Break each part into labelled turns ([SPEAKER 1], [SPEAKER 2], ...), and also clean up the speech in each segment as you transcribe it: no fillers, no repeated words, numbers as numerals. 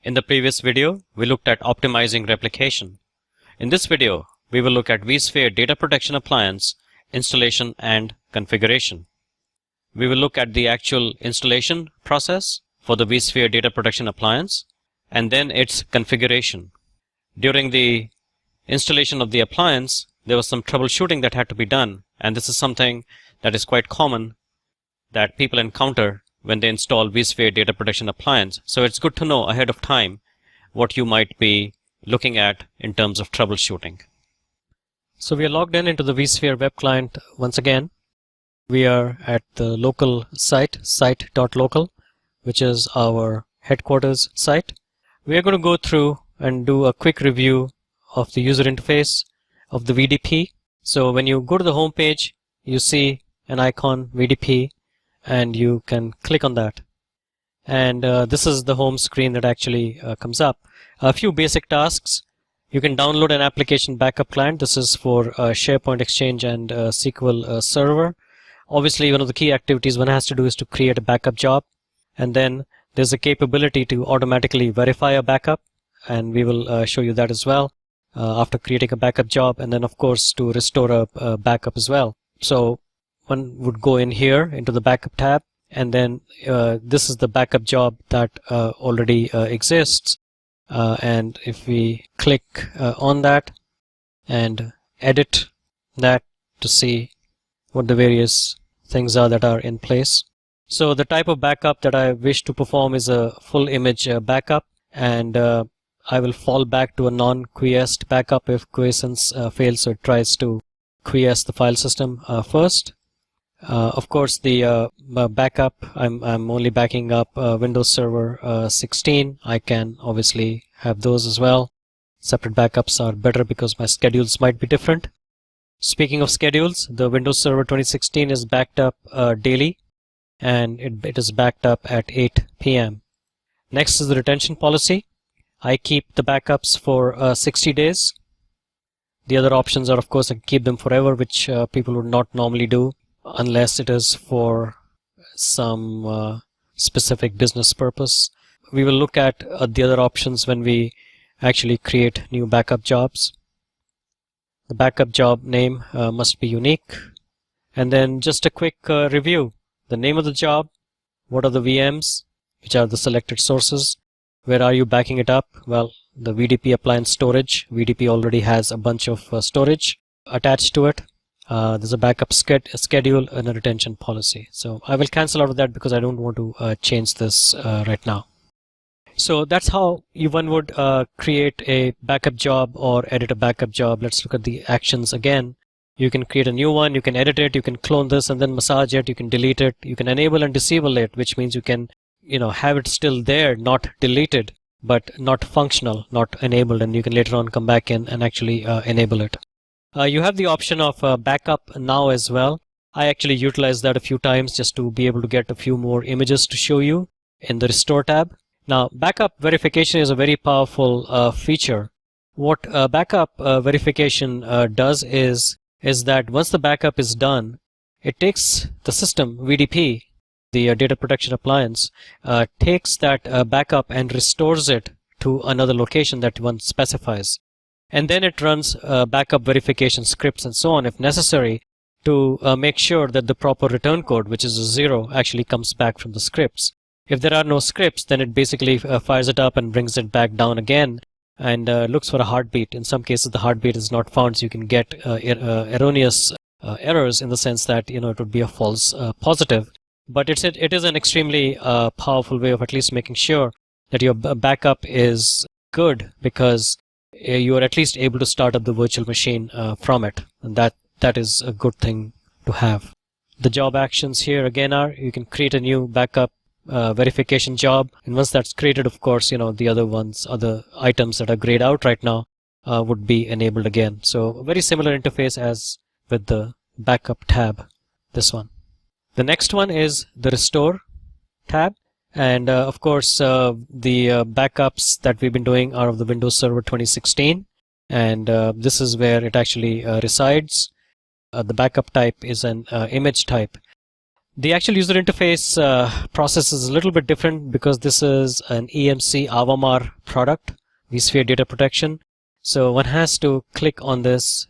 [SPEAKER 1] In the previous video, we looked at optimizing replication. In this video, we will look at vSphere Data Protection Appliance installation and configuration. We will look at the actual installation process for the vSphere Data Protection Appliance and then its configuration. During the installation of the appliance, there was some troubleshooting that had to be done, and this is something that is quite common that people encounter when they install vSphere Data Protection Appliance. So it's good to know ahead of time what you might be looking at in terms of troubleshooting. So we are logged into the vSphere web client once again. We are at the local site, site.local, which is our headquarters site. We are going to go through and do a quick review of the user interface of the VDP. So when you go to the home page, you see an icon VDP, and you can click on that. And this is the home screen that actually comes up. A few basic tasks. You can download an application backup client. This is for SharePoint Exchange and SQL Server. Obviously, one of the key activities one has to do is to create a backup job. And then there's a capability to automatically verify a backup. And we will show you that as well after creating a backup job. And then, of course, to restore a backup as well. So one would go in here into the backup tab, and then this is the backup job that already exists. And if we click on that and edit that to see what the various things are that are in place. So the type of backup that I wish to perform is a full image backup, and I will fall back to a non-quiesced backup if quiescence fails, so it tries to quiesce the file system first. Of course, the backup, I'm only backing up Windows Server 16. I can obviously have those as well. Separate backups are better because my schedules might be different. Speaking of schedules, the Windows Server 2016 is backed up daily, and it is backed up at 8 p.m. Next is the retention policy. I keep the backups for 60 days. The other options are, of course, I can keep them forever, which people would not normally do, unless it is for some specific business purpose. We will look at the other options when we actually create new backup jobs. The backup job name must be unique. And then just a quick review. The name of the job, what are the VMs, which are the selected sources, where are you backing it up? Well, the VDP appliance storage. VDP already has a bunch of storage attached to it. There's a backup schedule and a retention policy. So I will cancel out of that because I don't want to change this right now. So that's how one would create a backup job or edit a backup job. Let's look at the actions again. You can create a new one, you can edit it, you can clone this and then massage it, you can delete it, you can enable and disable it, which means you can have it still there, not deleted, but not functional, not enabled, and you can later on come back in and actually enable it. You have the option of backup now as well. I actually utilized that a few times just to be able to get a few more images to show you in the Restore tab. Now, backup verification is a very powerful feature. What backup verification does is that once the backup is done, it takes the system, VDP, the data protection appliance, takes that backup and restores it to another location that one specifies. And then it runs backup verification scripts and so on if necessary to make sure that the proper return code, which is a 0, actually comes back from the scripts. If there are no scripts, then it basically fires it up and brings it back down again and looks for a heartbeat. In some cases, the heartbeat is not found, so you can get erroneous errors in the sense that it would be a false positive. But it is an extremely powerful way of at least making sure that your backup is good, because you are at least able to start up the virtual machine from it, and that is a good thing to have. The job actions here again are you can create a new backup verification job, and once that's created, of course, the other items that are grayed out right now would be enabled again. So a very similar interface as with the backup tab, this one. The next one is the Restore tab. And of course, the backups that we've been doing are of the Windows Server 2016. And this is where it actually resides. The backup type is an image type. The actual user interface process is a little bit different because this is an EMC Avamar product, vSphere Data Protection. So one has to click on this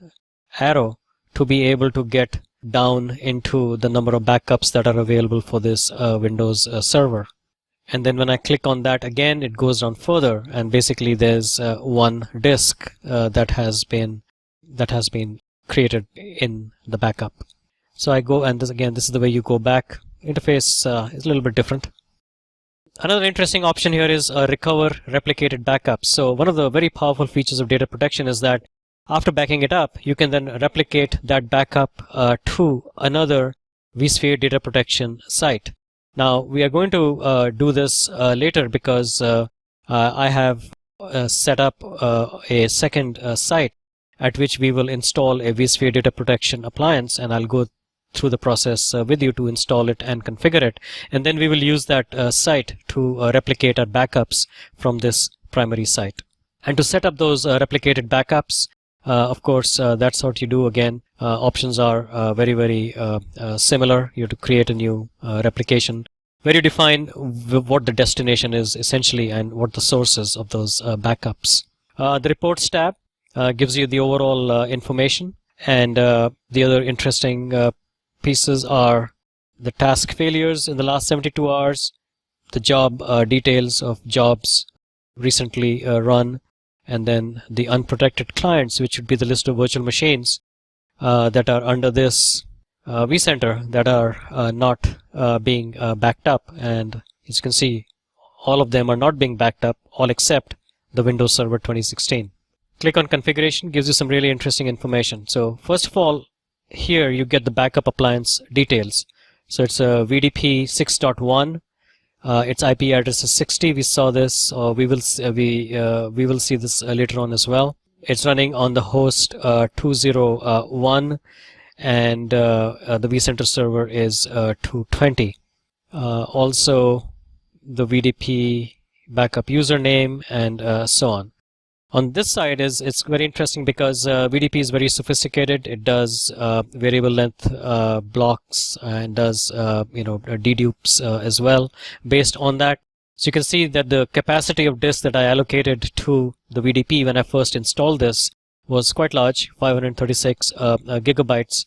[SPEAKER 1] arrow to be able to get down into the number of backups that are available for this Windows server. And then when I click on that again, it goes down further, and basically there's one disk that has been created in the backup. So I go, and this is the way you go back. Interface is a little bit different. Another interesting option here is recover replicated backups. So one of the very powerful features of data protection is that after backing it up, you can then replicate that backup to another vSphere data protection site. Now we are going to do this later because I have set up a second site at which we will install a vSphere data protection appliance, and I'll go through the process with you to install it and configure it, and then we will use that site to replicate our backups from this primary site. And to set up those replicated backups, of course, that's what you do again. Options are very similar. You have to create a new replication where you define what the destination is essentially and what the source is of those backups. The reports tab gives you the overall information, and the other interesting pieces are the task failures in the last 72 hours, the job details of jobs recently run, and then the unprotected clients, which would be the list of virtual machines that are under this vCenter that are not being backed up. And as you can see, all of them are not being backed up, all except the Windows Server 2016. Click on configuration, gives you some really interesting information. So first of all, here you get the backup appliance details. So it's a VDP 6.1. Its IP address is 60. We saw this. We will see this later on as well. It's running on the host 201, and the vCenter server is 220. Also, the VDP backup username and so on. On this side it's very interesting because VDP is very sophisticated. It does variable length blocks and does dedupes as well based on that. So you can see that the capacity of disk that I allocated to the VDP when I first installed this was quite large, 536 gigabytes.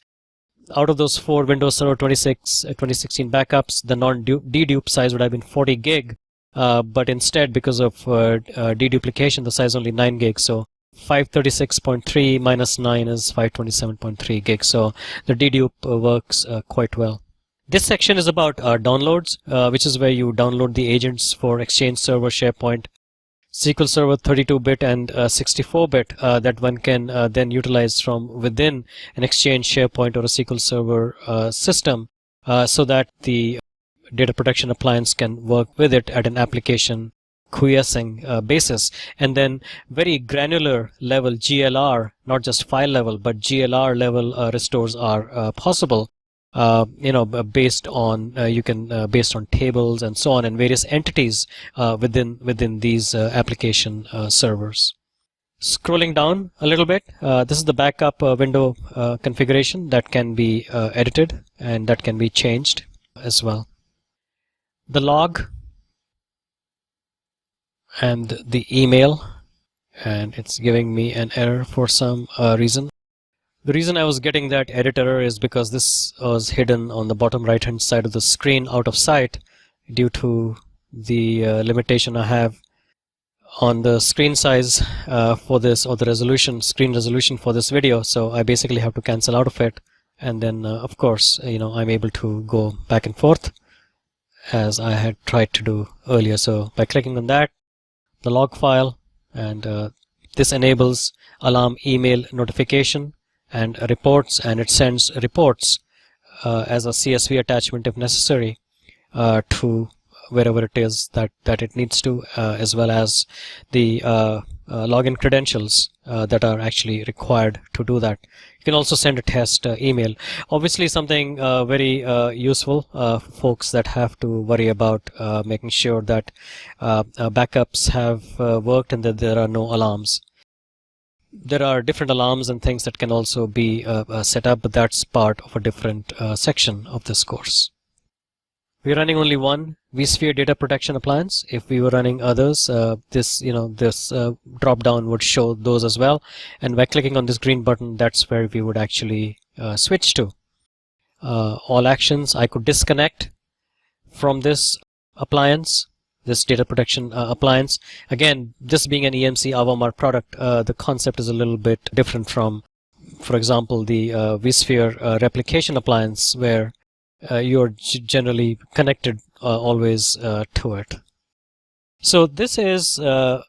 [SPEAKER 1] Out of those 4 Windows Server 2016 backups, the non-dedupe size would have been 40 gig. But instead, because of deduplication, the size is only 9 gigs. So 536.3 minus 9 is 527.3 gigs. So the dedupe works quite well. This section is about downloads, which is where you download the agents for Exchange Server, SharePoint, SQL Server 32-bit and 64-bit that one can then utilize from within an Exchange, SharePoint, or a SQL Server system so that the data protection appliance can work with it at an application quiescing basis. And then very granular level GLR, not just file level, but GLR level restores are possible. Based on based on tables and so on, and various entities within these application servers. Scrolling down a little bit, this is the backup window configuration that can be edited and that can be changed as well. The log and the email, and it's giving me an error for some reason. The reason I was getting that edit error is because this was hidden on the bottom right hand side of the screen out of sight due to the limitation I have on the screen size for this, or the screen resolution for this video. So I basically have to cancel out of it, and then of course I'm able to go back and forth as I had tried to do earlier. So by clicking on that, the log file, and this enables alarm email notification and reports, and it sends reports as a CSV attachment if necessary to wherever it is that it needs to, as well as the login credentials that are actually required to do that. You can also send a test email. Obviously something very useful for folks that have to worry about making sure that backups have worked and that there are no alarms. There are different alarms and things that can also be set up, but that's part of a different section of this course. We're running only one vSphere data protection appliance. If we were running others, this drop down would show those as well. And by clicking on this green button, that's where we would actually switch to. All actions, I could disconnect from this appliance, this data protection appliance. Again, this being an EMC Avamart product, the concept is a little bit different from, for example, the vSphere replication appliance, where you're generally connected always to it. So this is a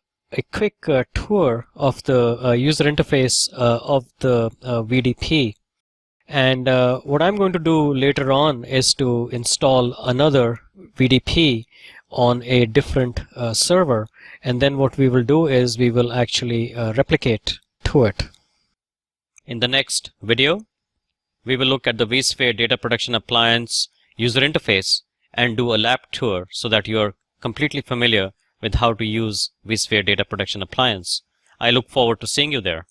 [SPEAKER 1] quick tour of the user interface of the VDP. And what I'm going to do later on is to install another VDP on a different server. And then what we will do is we will actually replicate to it. In the next video, we will look at the vSphere Data Protection Appliance user interface and do a lab tour so that you are completely familiar with how to use vSphere Data Protection Appliance. I look forward to seeing you there.